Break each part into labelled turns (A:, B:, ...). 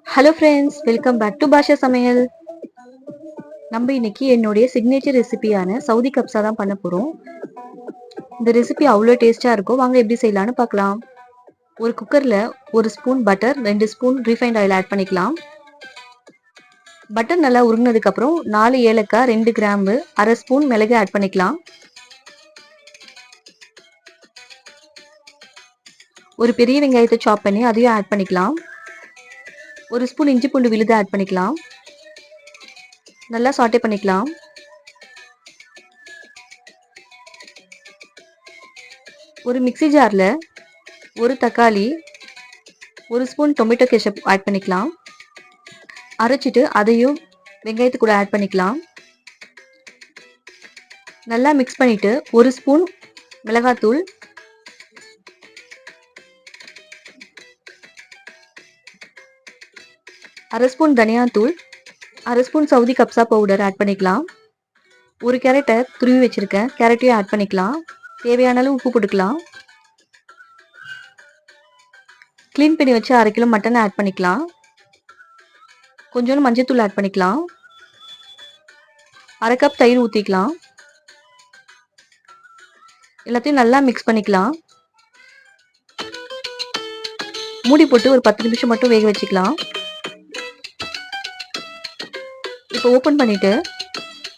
A: Hello friends, welcome back to Basha Samayal. நம்ம இன்னைக்கு என்னுடைய சிக்னேச்சர் ரெசிபியான சவுதி கப்ஸா தான் பண்ண போகிறோம். இந்த ரெசிபி அவ்வளோ டேஸ்ட்டாக இருக்கும். வாங்க எப்படி செய்யலான்னு பார்க்கலாம். ஒரு குக்கரில் 1 spoon butter, 2 spoon refined oil add பண்ணிக்கலாம். பட்டர் நல்லா உருகினதுக்கப்புறம் 4 ஏலக்காய், 2 கிராம்பு, அரை ஸ்பூன் மிளகு ஆட் பண்ணிக்கலாம். ஒரு பெரிய வெங்காயத்தை சாப் பண்ணி அதையும் ஆட் பண்ணிக்கலாம். 1 ஸ்பூன் இஞ்சி பூண்டு விழுது ஆட் பண்ணிக்கலாம். நல்லா சாட்டே பண்ணிக்கலாம். ஒரு மிக்ஸி ஜாரில் ஒரு தக்காளி, 1 ஸ்பூன் டொமேட்டோ கெச்சப் ஆட் பண்ணிக்கலாம். அரைச்சிட்டு அதையும் வெங்காயத்து கூட ஆட் பண்ணிக்கலாம். நல்லா மிக்ஸ் பண்ணிட்டு 1 ஸ்பூன் மிளகாத்தூள், 1/2 ஸ்பூன் தனியாத்தூள், 1/2 ஸ்பூன் சவுதி கப்ஸா பவுடர் ஆட் பண்ணிக்கலாம். ஒரு கேரட்டை துருவி வச்சிருக்கேன், கேரட்டையும் ஆட் பண்ணிக்கலாம். தேவையான அளவு உப்பு போட்டுக்கலாம். க்ளீன் பண்ணி வச்சு 1/2 கிலோ மட்டன் ஆட் பண்ணிக்கலாம். கொஞ்சோண்டு மஞ்சத்தூள் ஆட் பண்ணிக்கலாம். 1/2 கப் தயிர் ஊற்றிக்கலாம். எல்லாத்தையும் நல்லா மிக்ஸ் பண்ணிக்கலாம். மூடி போட்டு ஒரு 10 நிமிஷம் மட்டும் வேக வச்சுக்கலாம். இப்போ ஓப்பன் பண்ணிட்டு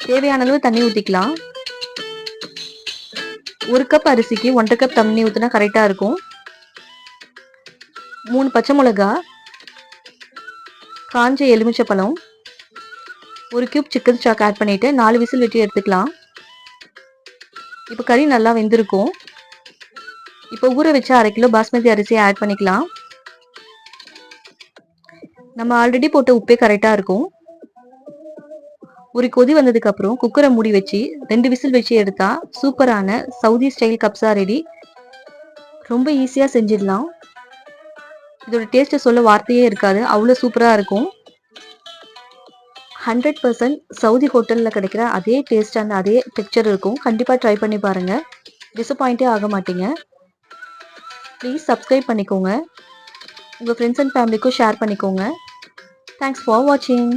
A: தேவையான அளவு தண்ணி ஊற்றிக்கலாம். 1 கப் அரிசிக்கு 1/2 கப் தண்ணி ஊற்றினா கரெக்டாக இருக்கும். 3 பச்சை மிளகா, காஞ்ச எலுமிச்சப்பழம், 1 கியூப் சிக்கன் ஸ்டாக் ஆட் பண்ணிட்டு 4 விசில் வெட்டி எடுத்துக்கலாம். இப்போ கறி நல்லா வெந்திருக்கும். இப்போ ஊற வச்சு 1/2 கிலோ பாஸ்மதி அரிசியை ஆட் பண்ணிக்கலாம். நம்ம ஆல்ரெடி போட்ட உப்பே கரெக்டாக இருக்கும். ஒரு கொதி வந்ததுக்கு அப்புறம் குக்கரை மூடி வச்சு 2 விசில் வச்சு எடுத்தா சூப்பரான சவுதி ஸ்டைல் கப்ஸா ரெடி. ரொம்ப ஈஸியாக செஞ்சிடலாம். இதோட டேஸ்ட்டை சொல்ல வார்த்தையே இருக்காது, அவ்வளோ சூப்பராக இருக்கும். 100% சவுதி ஹோட்டலில் கிடைக்கிற அதே டேஸ்ட் அண்ட் அதே டெக்ஸ்சர் இருக்கும். கண்டிப்பாக ட்ரை பண்ணி பாருங்கள், டிசப்பாயிண்டே ஆக மாட்டீங்க. ப்ளீஸ் சப்ஸ்கிரைப் பண்ணிக்கோங்க. உங்கள் ஃப்ரெண்ட்ஸ் அண்ட் ஃபேமிலிக்கும் ஷேர் பண்ணிக்கோங்க. தேங்க்ஸ் ஃபார் வாட்சிங்.